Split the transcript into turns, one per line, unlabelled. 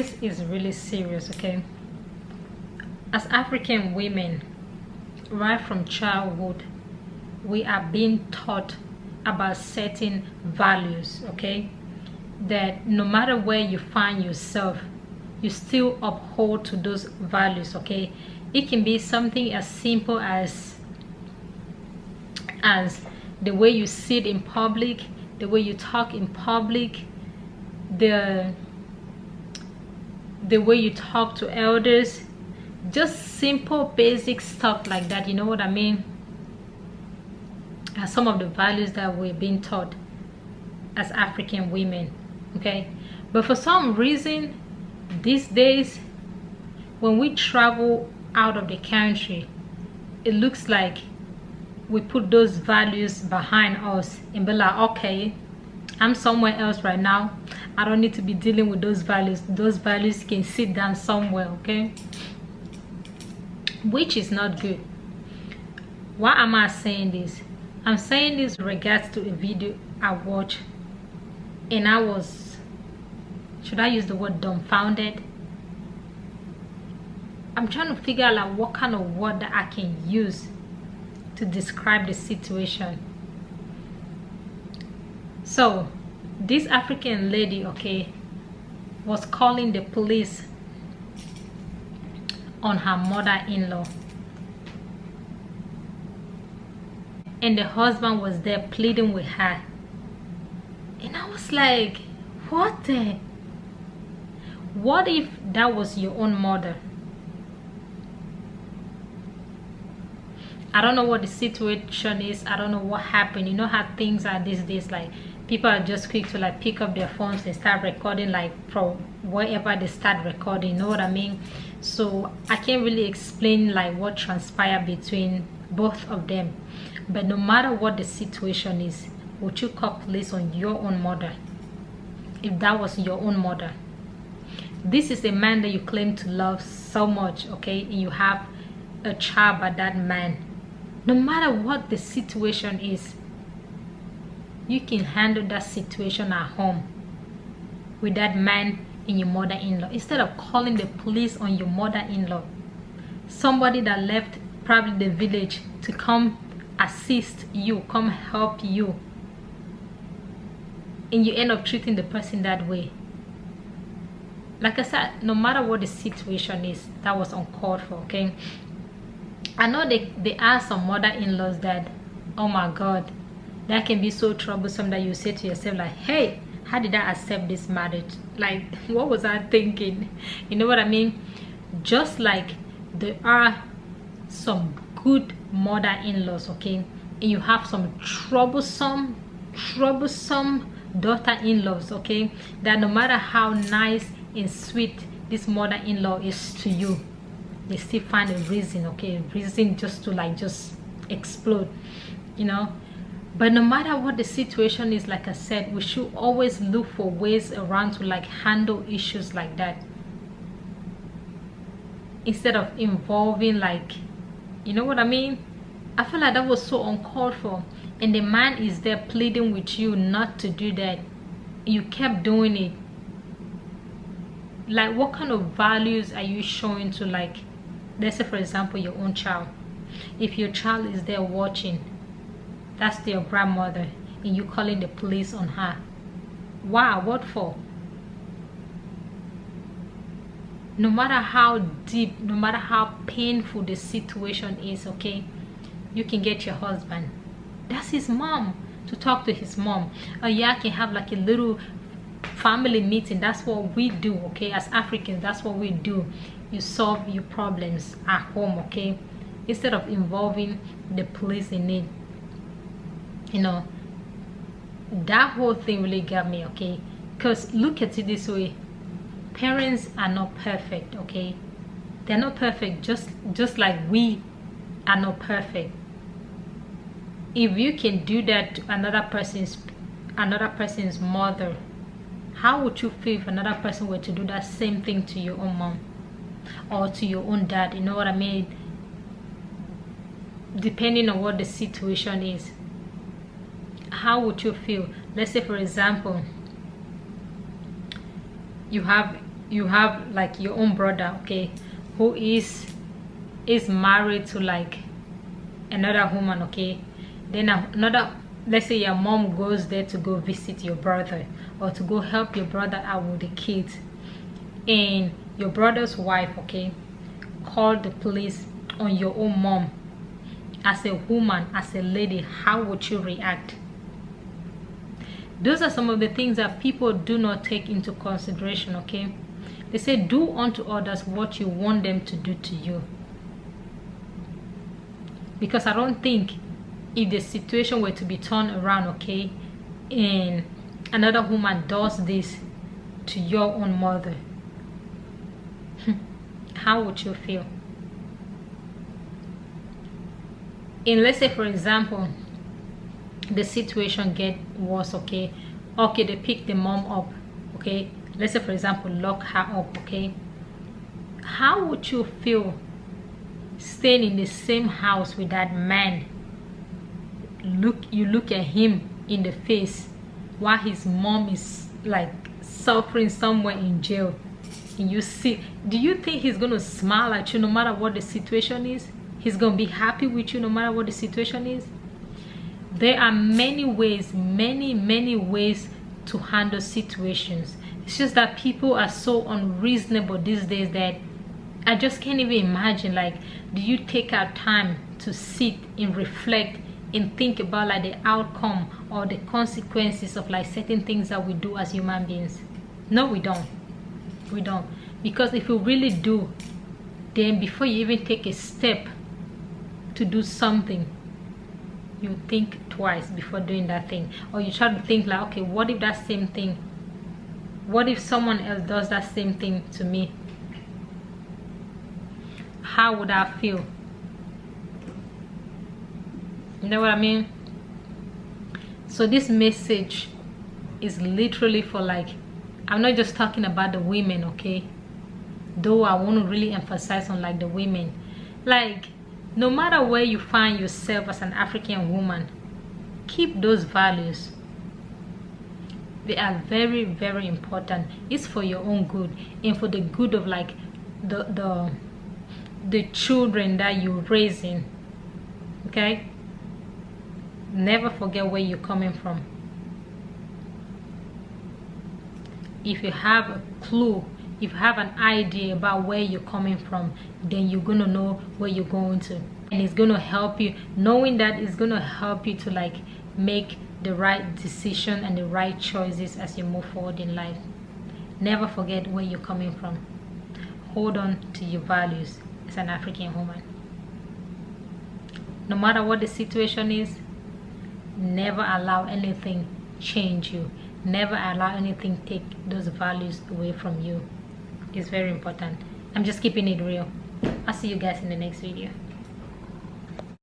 This is really serious, okay? As African women, right from childhood, we are being taught about certain values, okay? That no matter where you find yourself, you still uphold to those values, okay? It can be something as simple as the way you sit in public, the way you talk in public, the way you talk to elders, just simple basic stuff like that, you know what I mean? Are some of the values that we're being taught as African women, okay? But for some reason these days, when we travel out of the country, it looks like we put those values behind us and be like, okay, I'm somewhere else right now, I don't need to be dealing with those values. Those values can sit down somewhere, okay? Which is not good. Why am I saying this? I'm saying this in regards to a video I watched, and I was, should I use the word dumbfounded? I'm trying to figure out like what kind of word that I can use to describe the situation. So this African lady, okay, was calling the police on her mother-in-law, and the husband was there pleading with her, and I was like, what if that was your own mother? I don't know what the situation is, I don't know what happened. You know how things are these days, like people are just quick to like pick up their phones and start recording, like from wherever they start recording, you know what I mean? So I can't really explain like what transpired between both of them. But no matter what the situation is, would you call police on your own mother if that was your own mother? This is a man that you claim to love so much, okay, and you have a child by that man. No matter what the situation is, you can handle that situation at home with that man and your mother-in-law, instead of calling the police on your mother-in-law, somebody that left probably the village to come assist you, come help you, and you end up treating the person that way. Like I said, no matter what the situation is, that was uncalled for, okay? I know there are some mother-in-laws that, oh my god, that can be so troublesome that you say to yourself like, hey, how did I accept this marriage? Like, what was I thinking? You know what I mean? Just like there are some good mother-in-laws, okay, and you have some troublesome daughter-in-laws, okay, that no matter how nice and sweet this mother-in-law is to you, they still find a reason, okay, reason just to like just explode, you know. But no matter what the situation is, like I said, we should always look for ways around to like handle issues like that, instead of involving, like, you know what I mean? I feel like that was so uncalled for, and the man is there pleading with you not to do that. You kept doing it. Like, what kind of values are you showing to, like, let's say for example your own child? If your child is there watching, that's your grandmother, and you calling the police on her, why? What for? No matter how deep, no matter how painful the situation is, okay, you can get your husband, that's his mom, to talk to his mom. Or yeah, I can have like a little family meeting. That's what we do, okay, as Africans. That's what we do. You solve your problems at home, okay, instead of involving the police in it. You know, that whole thing really got me, okay, because look at it this way, parents are not perfect, okay? They're not perfect, just like we are not perfect. If you can do that to another person's mother, how would you feel if another person were to do that same thing to your own mom or to your own dad? You know what I mean? Depending on what the situation is, how would you feel? Let's say for example, you have you have like your own brother, okay, who is married to like another woman, okay, then another, let's say your mom goes there to go visit your brother or to go help your brother out with the kids, and your brother's wife, okay, called the police on your own mom. As a woman, as a lady, how would you react? Those are some of the things that people do not take into consideration, okay? They say, do unto others what you want them to do to you. Because I don't think if the situation were to be turned around, okay, and another woman does this to your own mother, how would you feel? And let's say, for example, the situation get worse, okay, they pick the mom up, okay, let's say, for example, lock her up, okay, how would you feel staying in the same house with that man? You look at him in the face while his mom is like suffering somewhere in jail, and you see, do you think he's gonna smile at you no matter what the situation is? He's gonna be happy with you no matter what the situation is? There are many ways, many ways to handle situations. It's just that people are so unreasonable these days that I just can't even imagine, like, do you take our time to sit and reflect and think about like the outcome or the consequences of like certain things that we do as human beings? No, we don't. Because if you really do, then before you even take a step to do something, you think twice before doing that thing. Or you try to think like, okay, what if that same thing, what if someone else does that same thing to me? How would I feel? You know what I mean? So this message is literally for like, I'm not just talking about the women, okay, though I want to really emphasize on like the women. Like, no matter where you find yourself as an African woman, keep those values. They are very important. It's for your own good and for the good of like the children that you're raising, okay? Never forget where you're coming from. If you have a clue, if you have an idea about where you're coming from, then you're gonna know where you're going to, and it's gonna help you. Knowing that is gonna help you to like make the right decision and the right choices as you move forward in life. Never forget where you're coming from. Hold on to your values as an African woman. No matter what the situation is, never allow anything change you. Never allow anything take those values away from you. It's very important. I'm just keeping it real. I'll see you guys in the next video.